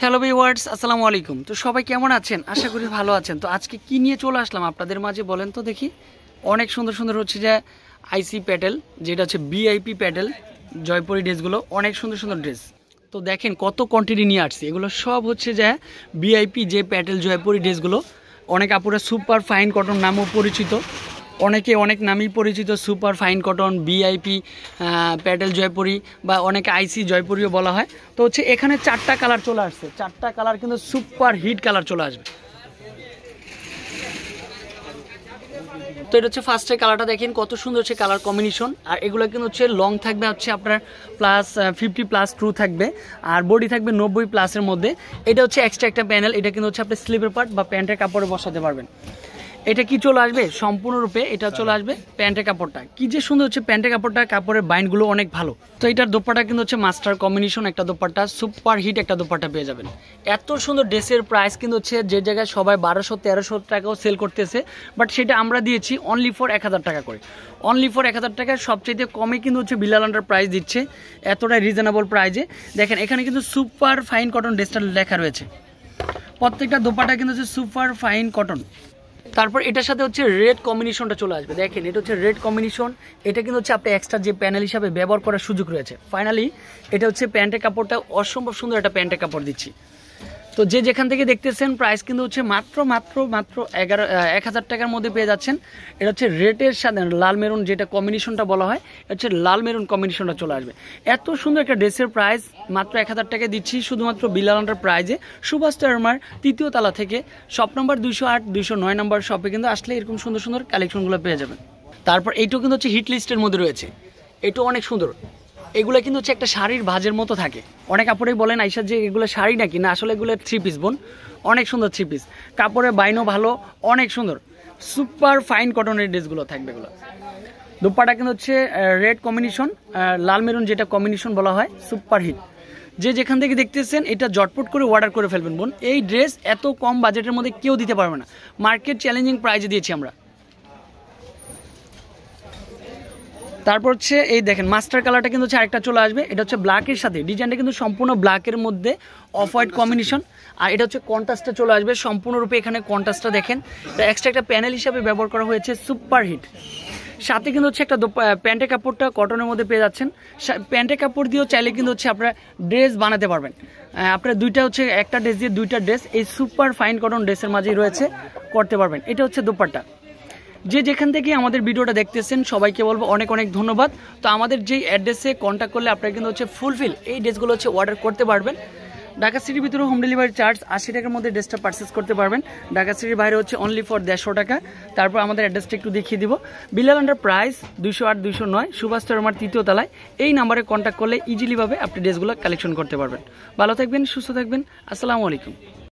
Hello viewers, আসসালামু আলাইকুম। তো সবাই কেমন আছেন? আশা করি ভালো আছেন। তো আজকে কি নিয়ে চলে আসলাম আপনাদের মাঝে বলেন তো দেখি। অনেক সুন্দর সুন্দর হচ্ছে যে আইসি প্যাটেল, যেটা হচ্ছে বিআইপি প্যাটেল জয়পুরি ড্রেসগুলো, অনেক সুন্দর সুন্দর ড্রেস। তো দেখেন কত কোয়ান্টিটি নিয়ে আসছি। এগুলো সব হচ্ছে যে বিআইপি যে প্যাটেল জয়পুরি ড্রেসগুলো, অনেক আপুরা সুপার ফাইন কটন নামও পরিচিত, অনেকে অনেক নামই পরিচিত super fine cotton, VIP Patel Jaipuri বা অনেকে আইসি জয়পুরিও বলা হয়। তো হচ্ছে এখানে 4টা কালার চলে আসছে, 4টা কালার কিন্তু সুপার হিট কালার চলে আসবে। তো এটা হচ্ছে ফার্স্টের কালারটা দেখেন কত সুন্দর হচ্ছে কালার কম্বিনেশন। আর এগুলো কিন্তু হচ্ছে লং থাকবে হচ্ছে আপনার প্লাস 50+ ট্রু থাকবে, আর বডি থাকবে 90+ মধ্যে। এটা হচ্ছে এক্সট্রা একটা প্যানেল, এটা কিন্তু হচ্ছে আপনি স্লিপের পার্ট বা প্যান্টের কাপড়ে বসাতে পারবেন। এটা কি চলে আসবে সম্পূর্ণরূপে, এটা চলে আসবে প্যান্টের কাপড়টা। কি যে সুন্দর হচ্ছে প্যান্টের কাপড়টা, কাপড়ের বাইন্ডগুলো অনেক ভালো। তো এটার দোপাট্টা কিন্তু হচ্ছে মাস্টার কম্বিনেশন একটা দোপাট্টা, সুপার হিট একটা দোপাট্টা পেয়ে যাবেন। এত সুন্দর ড্রেসের প্রাইস কিন্তু হচ্ছে যে জায়গায় সবাই 1200-1300 টাকাও সেল করতেছে, বাট সেটা আমরা দিয়েছি অনলি ফর 1000 টাকা করে। অনলি ফর 1000 টাকার সবচেয়ে কমে কিন্তু হচ্ছে বিলাল আন্ডার প্রাইস দিচ্ছে, এতটাই রিজনেবল প্রাইজে। দেখেন এখানে কিন্তু সুপার ফাইন কটন ড্রেসটা লেখা রয়েছে, প্রত্যেকটা দোপাট্টা কিন্তু হচ্ছে সুপার ফাইন কটন। তারপর এটার সাথে হচ্ছে রেড কম্বিনেশনটা চলে আসবে। দেখেন এটা হচ্ছে রেড কম্বিনেশন, এটা কিন্তু হচ্ছে আপনি এক্সট্রা যে প্যানেল হিসাবে ব্যবহার করার সুযোগ রয়েছে। ফাইনালি এটা হচ্ছে প্যান্টের কাপড়টা, অসম্ভব সুন্দর একটা প্যান্টের কাপড় দিচ্ছি। তো যে যেখান থেকে দেখতেছেন প্রাইস কিন্তু হচ্ছে মাত্র 1000 টাকার মধ্যে পেয়ে যাচ্ছেন। এটা হচ্ছে রেডের সাথে লাল মেরুন যেটা কম্বিনেশনটা বলা হয়, এটা হচ্ছে লাল মেরুন কম্বিনেশনটা চলে আসবে। এত সুন্দর একটা ড্রেসের প্রাইস মাত্র 1000 টাকায় দিচ্ছি শুধুমাত্র বিলাল আন্ডার প্রাইজে। সুভাষ টার্মার 3য় তলা থেকে শপ নম্বর 208-209 নম্বর শপে কিন্তু আসলে এরকম সুন্দর সুন্দর কালেকশনগুলো পেয়ে যাবেন। তারপর এইটাও কিন্তু হচ্ছে হিট লিস্টের মধ্যে রয়েছে, এটাও অনেক সুন্দর। এগুলো কিন্তু হচ্ছে একটা শাড়ির ভাজের মতো থাকে। অনেক কাপড়েই বলেন আইসা যে এগুলো শাড়ি নাকি, না আসলে এগুলো 3 পিস বোন, অনেক সুন্দর 3 পিস। কাপড়ের বাইনও ভালো, অনেক সুন্দর সুপার ফাইন কটনের ড্রেসগুলো থাকবে এগুলো। দুপাটা কিন্তু হচ্ছে রেড কম্বিনেশন, লাল মেরুন যেটা কম্বিনেশন বলা হয়, সুপার হিট। যে যেখান থেকে দেখতেছেন এটা জটপট করে অর্ডার করে ফেলবেন বোন। এই ড্রেস এত কম বাজেটের মধ্যে কেউ দিতে পারবে না, মার্কেট চ্যালেঞ্জিং প্রাইজে দিয়েছি আমরা। তারপর হচ্ছে এই দেখেন মাস্টার কালারটা কিন্তু হচ্ছে আরেকটা চলে আসবে, এটা হচ্ছে ব্ল্যাকের সাথে, ডিজাইনটা কিন্তু সম্পূর্ণ ব্ল্যাকের মধ্যে অফ হোয়াইট কম্বিনেশন। আর এটা হচ্ছে কন্ট্রাস্টটা চলে আসবে সম্পূর্ণরূপে, এখানে কন্ট্রাস্টটা দেখেন, এটা এক্সট্রা একটা প্যানেল হিসাবে ব্যবহার করা হয়েছে, সুপার হিট। সাথে কিন্তু হচ্ছে একটা প্যান্টের কাপড়টা কটনের মধ্যে পেয়ে যাচ্ছেন। প্যান্টের কাপড় দিয়েও চাইলে কিন্তু হচ্ছে আপনারা ড্রেস বানাতে পারবেন। আপনারা দুইটা হচ্ছে একটা ড্রেস দিয়ে দুইটা ড্রেস এই সুপার ফাইন কটন ড্রেসের মাঝেই রয়েছে, করতে পারবেন। এটা হচ্ছে দোপাট্টা। যে যেখান থেকে আমাদের ভিডিওটা দেখতেছেন সবাইকে বলবো অনেক অনেক ধন্যবাদ। তো আমাদের যেই অ্যাড্রেসে কন্ট্যাক্ট করলে আপনারা কিন্তু হচ্ছে ফুলফিল এই ড্রেসগুলো হচ্ছে অর্ডার করতে পারবেন। ঢাকা সিটির ভিতরে হোম ডেলিভারি চার্জ 80 টাকার মধ্যে ড্রেসটা পারচেস করতে পারবেন। ঢাকা সিটির বাইরে হচ্ছে অনলি ফর 150 টাকা। তারপর আমাদের অ্যাড্রেসটা একটু দেখিয়ে দিব, বিলাল আন্ডার প্রাইস 208-209 সুভাষ টার্মার 3য় তলায়। এই নাম্বারে কন্ট্যাক্ট করলে ইজিলিভাবে আপনি ড্রেসগুলো কালেকশন করতে পারবেন। ভালো থাকবেন, সুস্থ থাকবেন, আসসালামু আলাইকুম।